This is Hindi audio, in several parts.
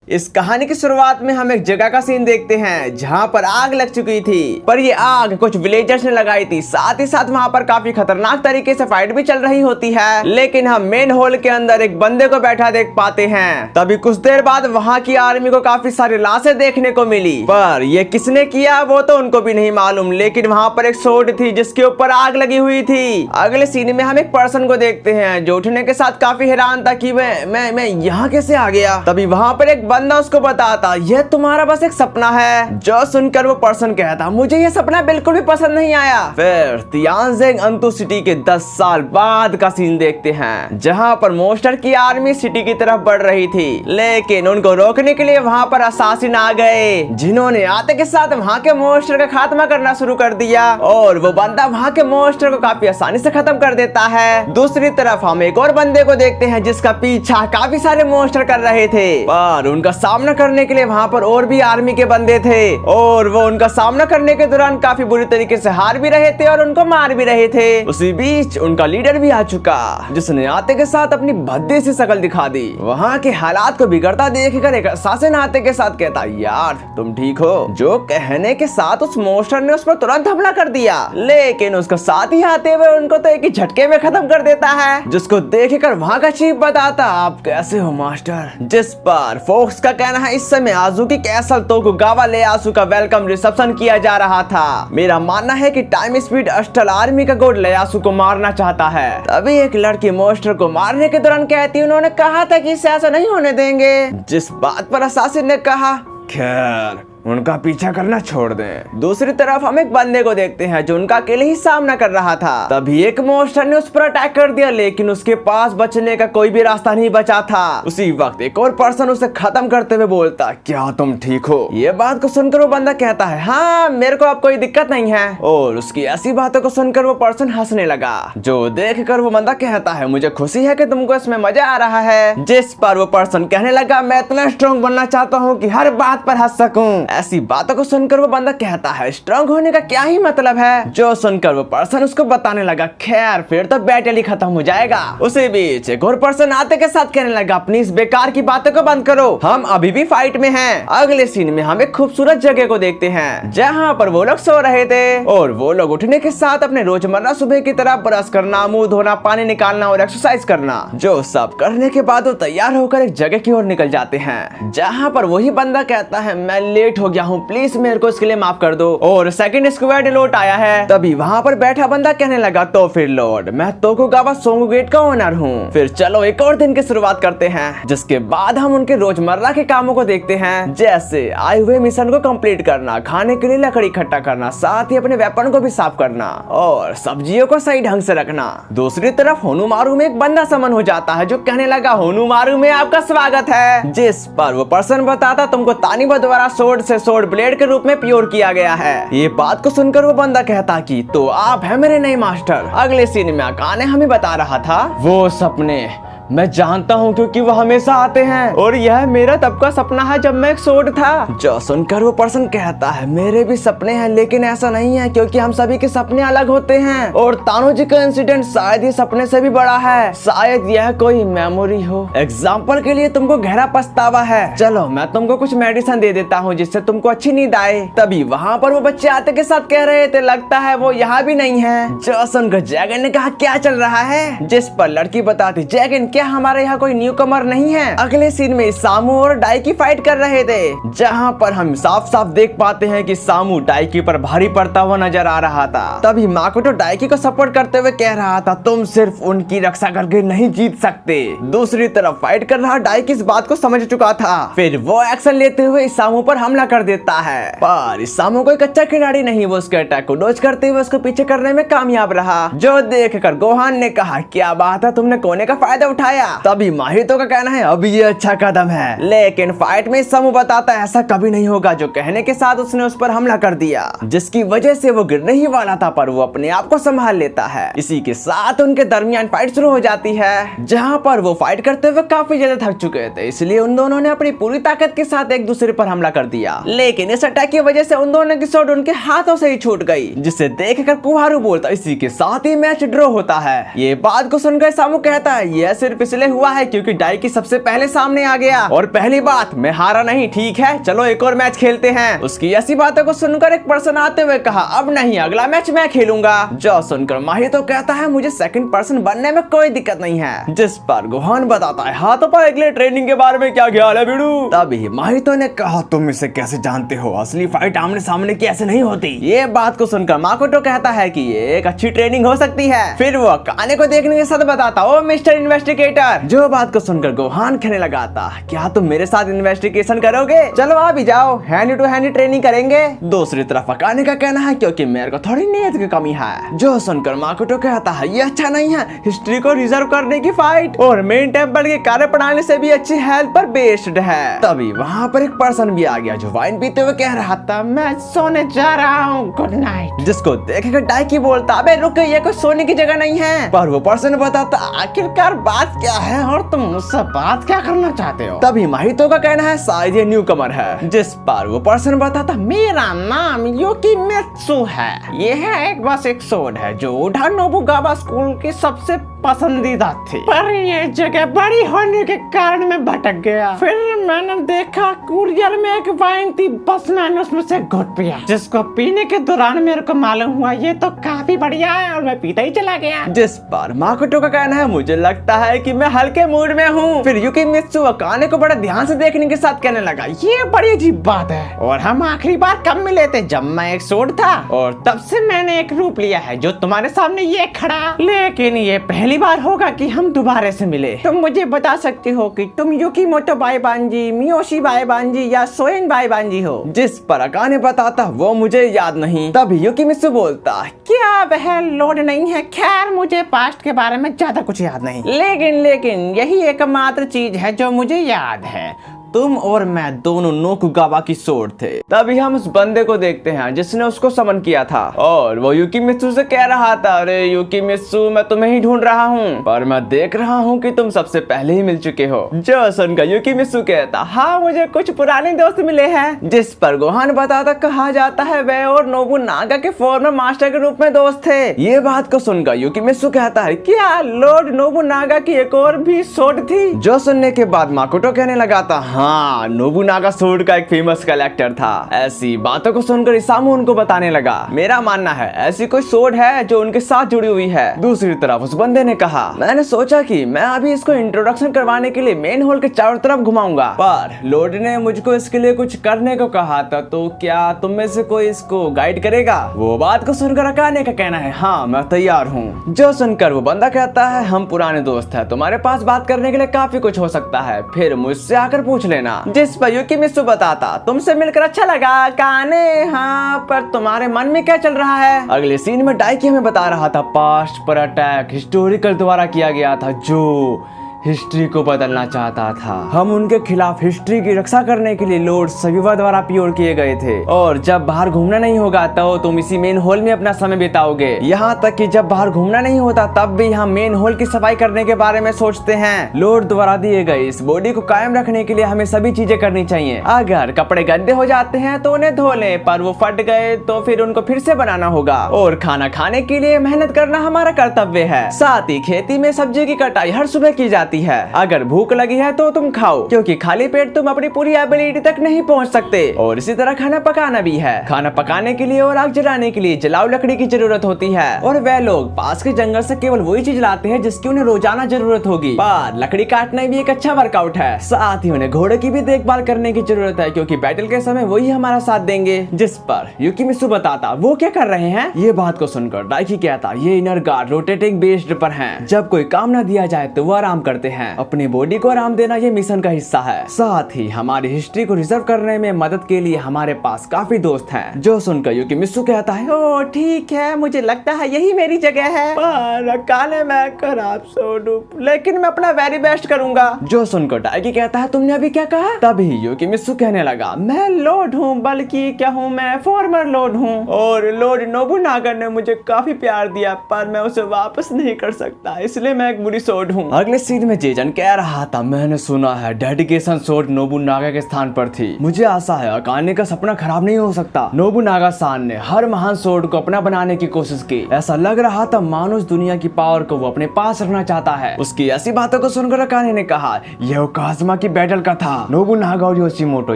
इस कहानी की शुरुआत में हम एक जगह का सीन देखते हैं जहां पर आग लग चुकी थी, पर ये आग कुछ विलेजर्स ने लगाई थी। साथ ही साथ वहां पर काफी खतरनाक तरीके से फाइट भी चल रही होती है। लेकिन हम मेन हॉल के अंदर एक बंदे को बैठा देख पाते हैं। तभी कुछ देर बाद वहां की आर्मी को काफी सारी लाशें देखने को मिली, पर ये किसने किया वो तो उनको भी नहीं मालूम। लेकिन वहां पर एक सोड थी जिसके ऊपर आग लगी हुई थी। अगले सीन में हम एक पर्सन को देखते हैं जो उठने के साथ काफी हैरान था कि मैं यहाँ कैसे आ गया। तभी वहां पर एक बंदा उसको बताता यह तुम्हारा बस एक सपना है। जो सुनकर वो पर्सन कहता मुझे यह सपना बिल्कुल भी पसंद नहीं आया। फिर तियानजिंग अंतु सिटी के 10 साल बाद का सीन देखते हैं जहां पर मोस्टर की आर्मी सिटी की तरफ बढ़ रही थी। लेकिन उनको रोकने के लिए वहां पर असासिन आ गए जिन्होंने आते के साथ वहां के मोस्टर का खात्मा करना शुरू कर दिया और वो बंदा वहां के मोस्टर को काफी आसानी से खत्म कर देता है। दूसरी तरफ हम एक और बंदे को देखते हैं जिसका पीछा काफी सारे मोस्टर कर रहे थे, पर उनका सामना करने के लिए वहां पर और भी आर्मी के बंदे थे और वो उनका सामना करने के दौरान काफी बुरी तरीके से हार भी रहे थे और उनको मार भी रहे थे। उसी बीच उनका लीडर भी आ चुका जिसने आते के साथ अपनी भद्दी सी शकल दिखा दी। वहां के हालात को बिगड़ता देखकर एक असासिन आते के साथ कहता यार तुम ठीक हो। जो कहने के साथ उस मोस्टर ने उस पर तुरंत हमला कर दिया, लेकिन उसका साथ ही आते हुए उनको तो एक ही झटके में खत्म कर देता है। जिसको देखकर वहां का चीफ बताता आप कैसे हो मास्टर। जिस पर फोक्स का कहना है इस समय आजुकी कैसल तोकुगावा लेयासु का वेलकम रिसेप्शन किया जा रहा था। मेरा मानना है कि टाइम स्पीड अस्टल आर्मी का गोड लेयासु को मारना चाहता है। तभी एक लड़की मोस्टर को मारने के दौरान कहती उन्होंने कहा था कि इसे ऐसा नहीं होने देंगे। जिस बात पर असासिन ने कहा खैर उनका पीछा करना छोड़ दें। दूसरी तरफ हम एक बंदे को देखते हैं जो उनका अकेले ही सामना कर रहा था। तभी एक मोस्टर ने उस पर अटैक कर दिया, लेकिन उसके पास बचने का कोई भी रास्ता नहीं बचा था। उसी वक्त एक और पर्सन उसे खत्म करते हुए बोलता क्या तुम ठीक हो। ये बात को सुनकर वो बंदा कहता है हाँ मेरे को अब कोई दिक्कत नहीं है, और उसकी ऐसी बातों को सुनकर वो पर्सन हंसने लगा। जो देख कर वो बंदा कहता है मुझे खुशी है कि तुमको इसमें मजा आ रहा है। जिस पर वो पर्सन कहने लगा मैं इतना स्ट्रॉन्ग बनना चाहता हूँ कि हर बात पर हंस सकूं। ऐसी बातों को सुनकर वो बंदा कहता है स्ट्रांग होने का क्या ही मतलब है। जो सुनकर वो पर्सन उसको बताने लगा खैर फिर तो बैटल ही खत्म हो जाएगा। उसी बीच एक और पर्सन आते के साथ कहने लगा अपनी इस बेकार की बातों को बंद करो, हम अभी भी फाइट में हैं। अगले सीन में हम एक खूबसूरत जगह को देखते हैं जहाँ पर वो लोग सो रहे थे और वो लोग उठने के साथ अपने रोजमर्रा सुबह की तरह ब्रश करना, मुंह धोना, पानी निकालना और एक्सरसाइज करना, जो सब करने के बाद वो तैयार होकर एक जगह की ओर निकल जाते हैं जहाँ पर वही बंदा कहता है मैं लेट हो गया हूँ, प्लीज मेरे को इसके लिए माफ कर दो। और सेकंड स्क्वाड लौट आया है। तभी वहां पर बैठा बंदा कहने लगा तो फिर लॉर्ड मैं तोकुगावा सोंगुगेट का ओनर हूँ, फिर चलो एक और दिन की शुरुआत करते हैं। जिसके बाद हम उनके रोजमर्रा के कामों को देखते हैं जैसे आए हुए मिशन को कंप्लीट करना, खाने के लिए लकड़ी इकट्ठा करना, साथ ही अपने वेपन को भी साफ करना और सब्जियों को सही ढंग से रखना। दूसरी तरफ होनुमारू में एक बंदा समन हो जाता है जो कहने लगा होनुमारू में आपका स्वागत है। जिस पर वो पर्सन बताता तुमको तानिबा द्वारा सोर्ड से सोर्ड ब्लेड के रूप में प्योर किया गया है। ये बात को सुनकर वो बंदा कहता कि तो आप है मेरे नए मास्टर। अगले सीन में अकाने हमें बता रहा था वो सपने मैं जानता हूँ क्योंकि वो हमेशा आते हैं और यह मेरा तब का सपना है जब मैं एक सोर्ड था। जो सुनकर वो पर्सन कहता है मेरे भी सपने हैं लेकिन ऐसा नहीं है क्योंकि हम सभी के सपने अलग होते हैं और तानोजी का इंसिडेंट शायद ये सपने से भी बड़ा है, शायद यह कोई मेमोरी हो। एग्जाम्पल के लिए तुमको गहरा पछतावा है, चलो मैं तुमको कुछ मेडिसिन दे देता हूँ जिससे तुमको अच्छी नींद आए। तभी वहाँ पर वो बच्चे आते के साथ कह रहे थे लगता है वो यहाँ भी नहीं है। जो सुनकर जैगन ने कहा क्या चल रहा है। जिस पर लड़की बताती जैगन क्या हमारे यहाँ कोई न्यू कमर नहीं है। अगले सीन में सामू और डाइकी फाइट कर रहे थे जहाँ पर हम साफ साफ देख पाते हैं कि सामू डाइकी पर भारी पड़ता हुआ नजर आ रहा था। तभी माकोटो डाइकी को सपोर्ट करते हुए कह रहा था तुम सिर्फ उनकी रक्षा करके नहीं जीत सकते। दूसरी तरफ फाइट कर रहा डाइकी इस बात को समझ चुका था, फिर वो एक्शन लेते हुए सामू पर हमला कर देता है, पर सामू कोई कच्चा खिलाड़ी नहीं, वो उसके अटैक को डॉज करते हुए उसको पीछे करने में कामयाब रहा। जो देखकर गोहान ने कहा क्या बात है तुमने कोने का फायदा उठाया। तभी माहितो का कहना है अब ये अच्छा कदम है, लेकिन फाइट में समू बताता है ऐसा कभी नहीं होगा। जो कहने के साथ उसने उस पर हमला कर दिया जिसकी वजह से वो गिरने ही वाला था, पर वो अपने आप को संभाल लेता है। इसी के साथ उनके दरमियान फाइट शुरू हो जाती है जहाँ पर वो फाइट करते हुए काफी ज्यादा थक चुके थे, इसलिए उन दोनों ने अपनी पूरी ताकत के साथ एक दूसरे पर हमला कर दिया। लेकिन इस अटैक की वजह से उन दोनों की शॉट उनके हाथों से ही छूट गई, जिसे देखकर कुहारू बोलता इसी के साथ ही मैच ड्रॉ होता है। ये बात को सुनकर सामू कहता है यह सिर्फ सिर्फ इसलिए हुआ है क्योंकि डाइकी सबसे पहले सामने आ गया। और पहली बात, मैं हारा नहीं, ठीक है, चलो एक और मैच खेलते हैं। उसकी ऐसी बातों को सुनकर एक पर्सन आते हुए कहा, अब नहीं, अगला मैच मैं खेलूंगा। जो सुनकर माहितो कहता है, मुझे सेकंड पर्सन बनने में कोई दिक्कत नहीं है। जिस पर गोहान बताता है, हाथों पर अगले ट्रेनिंग के बारे में क्या ख्याल है बिडू? तभी माहितो ने कहा, तुम इसे कैसे जानते हो? असली फाइट आमने सामने की ऐसे नहीं होती। ये बात को सुनकर माकोटो कहता है कि ये एक अच्छी ट्रेनिंग हो सकती है। फिर वो अकाने को देखने के साथ बताता, ओ मिस्टर इन्वेस्टिगेटर। जो बात को सुनकर गोहान कहने लगा था, क्या तुम मेरे साथ इन्वेस्टिगेशन करोगे? चलो आ भी जाओ, हैंड टू हैंड ट्रेनिंग करेंगे। दूसरी तरफ अकाने का कहना है, क्योंकि मेरे को थोड़ी नीयत की कमी है। जो सुनकर माकोटो कहता है, ये अच्छा नहीं है, हिस्ट्री को रिजर्व करने की फाइट और मेन टेम्पल की कार्य प्रणाली से भी अच्छी हेल्थ पर बेस्ड है। तभी वहाँ पर एक पर्सन भी आ गया जो वाइन पीते हुए कह रहा था, मैं सोने जा रहा हूँ, गुड नाइट। जिसको देखेगा डाइकी बोलता, अबे रुक, ये कोई सोने की जगह नहीं है। पर वो पर्सन बताता, आखिरकार बात क्या है और तुम मुझसे बात क्या करना चाहते हो? तभी माहितो का कहना है, शायद ये न्यू कमर है। जिस पर वो पर्सन बताता, मेरा नाम योकिमित्सु है। ये है बस एक सोड है जो ओडा नोबुगावा स्कूल की सबसे पसंदीदा थी, पर ये जगह बड़ी होने के कारण मैं भटक गया। फिर मैंने देखा कुरियर में एक वाइन थी, बस मैंने उसमें से घुट पिया, जिसको पीने के दौरान मेरे को मालूम हुआ ये तो काफी बढ़िया है और मैं पीता ही चला गया। जिस पर माकोटो का कहना है, मुझे लगता है कि मैं हल्के मूड में हूँ। फिर योकिमित्सु अकाने को बड़े ध्यान से देखने के साथ कहने लगा, ये बड़ी अजीब बात है, और हम आखिरी बार कब मिले थे? जब मैं एक सोड था, और तब से मैंने एक रूप लिया है जो तुम्हारे सामने ये खड़ा। लेकिन ये पहली बार होगा कि हम दोबारा से मिले। तुम मुझे बता सकते हो कि तुम युकिमोटो बाईबांजी, मियोशी बाईबांजी या सोएन बाईबांजी हो? जिस पर अकाने बताता, वो मुझे याद नहीं। तभी योकिमित्सु बोलता, क्या वह लोड नहीं है? खैर, मुझे पास्ट के बारे में ज्यादा कुछ याद नहीं, लेकिन यही एकमात्र चीज है जो मुझे याद है, तुम और मैं दोनों नोकुगावा की सोड थे। तभी हम उस बंदे को देखते हैं जिसने उसको समन किया था, और वो युकिमित्सु से कह रहा था, अरे युकिमित्सु, मैं तुम्हें ही ढूंढ रहा हूँ, पर मैं देख रहा हूँ कि तुम सबसे पहले ही मिल चुके हो। जो सुनकर युकिमित्सु कहता, हाँ, मुझे कुछ पुराने दोस्त मिले हैं। जिस पर गोहान बताता, कहा जाता है वे और नोबुनागा के फॉर्मर मास्टर के रूप में दोस्त थे। ये बात को सुनकर युकिमित्सु कहता है, क्या लॉर्ड नोबुनागा की एक और भी सोड थी? जो सुनने के बाद माकोटो कहने लगा था, हाँ, नोबुनागा सोड का एक फेमस कलेक्टर था। ऐसी बातों को सुनकर इसामु उनको बताने लगा, मेरा मानना है ऐसी कोई सोड है जो उनके साथ जुड़ी हुई है। दूसरी तरफ उस बंदे ने कहा, मैंने सोचा कि मैं अभी इसको इंट्रोडक्शन करवाने के लिए मेन हॉल के चारों तरफ घुमाऊंगा, पर लॉर्ड ने मुझको इसके लिए कुछ करने को कहा था, तो क्या तुम में से कोई इसको गाइड करेगा? वो बात को सुनकर अकाने का कहना है, हाँ, मैं तैयार हूँ। जो सुनकर वो बंदा कहता है, हम पुराने दोस्त हैं, तुम्हारे पास बात करने के लिए काफी कुछ हो सकता है, फिर मुझसे आकर पूछ लेना। जिस पर युकिमित्सु बताता, तुमसे मिलकर अच्छा लगा काने, हाँ, पर तुम्हारे मन में क्या चल रहा है? अगले सीन में डाइकी हमें बता रहा था, पास्ट पर अटैक हिस्टोरिकल द्वारा किया गया था जो हिस्ट्री को बदलना चाहता था। हम उनके खिलाफ हिस्ट्री की रक्षा करने के लिए लॉर्ड सविवा द्वारा प्योर किए गए थे, और जब बाहर घूमना नहीं होगा तो तुम इसी मेन हॉल में अपना समय बिताओगे। यहाँ तक कि जब बाहर घूमना नहीं होता तब भी हम मेन हॉल की सफाई करने के बारे में सोचते हैं। लॉर्ड द्वारा दिए गए इस बॉडी को कायम रखने के लिए हमें सभी चीजें करनी चाहिए। अगर कपड़े गंदे हो जाते हैं तो उन्हें धो ले, पर वो फट गए तो फिर उनको फिर से बनाना होगा, और खाना खाने के लिए मेहनत करना हमारा कर्तव्य है। साथ ही खेती में सब्जी की कटाई हर सुबह की जाती है। अगर भूख लगी है तो तुम खाओ, क्योंकि खाली पेट तुम अपनी पूरी एबिलिटी तक नहीं पहुंच सकते। और इसी तरह खाना पकाना भी है। खाना पकाने के लिए और आग जलाने के लिए जलाऊ लकड़ी की जरूरत होती है, और वह लोग पास के जंगल से केवल वही चीज लाते हैं जिसकी उन्हें रोजाना जरूरत होगी। पर लकड़ी काटना भी एक अच्छा वर्कआउट है। साथ ही उन्हें घोड़े की भी देखभाल करने की जरूरत है, क्योंकि बैटल के समय वही हमारा साथ देंगे। जिस पर युकिमित्सु बताता, वो क्या कर रहे हैं? ये बात को सुनकर डाइकी कहता, ये इनर गार्ड रोटेटिंग बेस्ड पर हैं। जब कोई काम न दिया जाए तो वो आराम करते हैं। अपनी बॉडी को आराम देना ये मिशन का हिस्सा है। साथ ही हमारी हिस्ट्री को रिजर्व करने में मदद के लिए हमारे पास काफी दोस्त हैं। जो सुनकर युकिमित्सु कहता है, ओ ठीक है, मुझे लगता है यही मेरी जगह है, पर अकाले मैं खराब सोडू, लेकिन मैं अपना वेरी बेस्ट करूंगा। जो सुनकर डाइकी कहता है, तुमने अभी क्या कहा? तभी युकिमित्सु कहने लगा, मैं लॉर्ड हूँ, बल्कि क्या हूँ, मैं फॉर्मर लॉर्ड हूँ, और लॉर्ड नोबुनागा ने मुझे काफी प्यार दिया, पर मैं उसे वापस नहीं कर सकता, इसलिए मैं एक बुरी सोड हूँ। अगले सीन में में जेजन कह रहा था, मैंने सुना है डेडिकेशन सोर्ड नोबुनागा के स्थान पर थी। मुझे आशा है अकाने का सपना खराब नहीं हो सकता। नोबुनागा सान ने हर महान सोर्ड को अपना बनाने की कोशिश की। ऐसा लग रहा था मानो उस दुनिया की पावर को वो अपने पास रखना चाहता है। उसकी ऐसी बातों को सुनकर अकाने ने कहा, यह ओकाज़ुमा की बैटल का था। नोबुनागा और योशिमोटो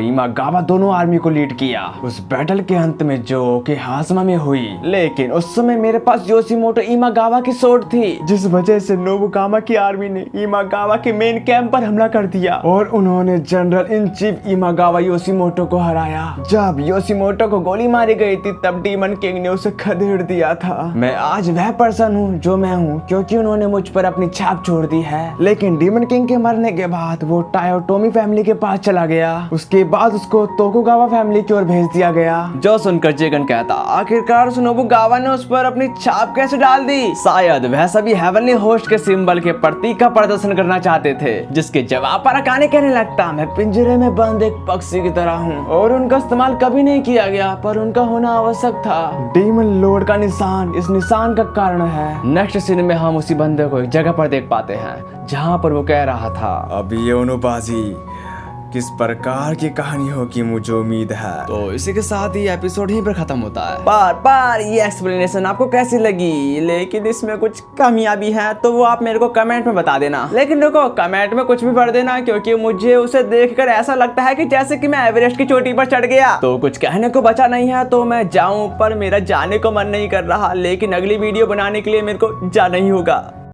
इमागावा दोनों आर्मी को लीड किया। उस बैटल के अंत में जो ओकाज़ुमा में हुई, लेकिन उस समय मेरे पास योशिमोटो इमागावा की सोर्ड थी, जिस वजह से नोबुगामा की आर्मी ने इमागावा के मेन कैंप पर हमला कर दिया और उन्होंने जनरल इन चीफ इमागावा योशिमोटो को हराया। जब योशिमोटो को गोली मारी गई थी तब डीमन किंग ने उसे खदेड़ दिया था। मैं आज वह पर्सन हूँ जो मैं हूँ क्योंकि उन्होंने मुझ पर अपनी छाप छोड़ दी है। लेकिन डीमन किंग के मरने के बाद वो टायोटोमी फैमिली के पास चला गया। उसके बाद उसको तोकुगावा फैमिली की ओर भेज दिया गया। जो सुनकर जेगन कहता, आखिरकार नोबुगावा ने उस पर अपनी छाप कैसे डाल दी? शायद वह सभी हेवनली होस्ट के सिंबल के प्रतीक का प्रदर्शन करना चाहते थे। जिसके जवाब पर अकाने कहने लगता, मैं पिंजरे में बंद एक पक्षी की तरह हूँ और उनका इस्तेमाल कभी नहीं किया गया, पर उनका होना आवश्यक था। डीमन लॉर्ड का निशान इस निशान का कारण है। नेक्स्ट सीन में हम उसी बंदे को एक जगह पर देख पाते हैं जहाँ पर वो कह रहा था, अब ये ओनोबाजी किस प्रकार की कहानी हो की मुझे उम्मीद है। तो इसी के साथ ही एपिसोड यहीं पर खत्म होता है। पर ये एक्सप्लेनेशन आपको कैसी लगी? लेकिन इसमें कुछ कमियां भी हैं तो वो आप मेरे को कमेंट में बता देना। लेकिन देखो कमेंट में कुछ भी पढ़ देना, क्योंकि मुझे उसे देखकर ऐसा लगता है कि जैसे कि मैं एवरेस्ट की चोटी पर चढ़ गया। तो कुछ कहने को बचा नहीं है तो मैं जाऊं, पर मेरा जाने को मन नहीं कर रहा। लेकिन अगली वीडियो बनाने के लिए मेरे को जाना ही होगा।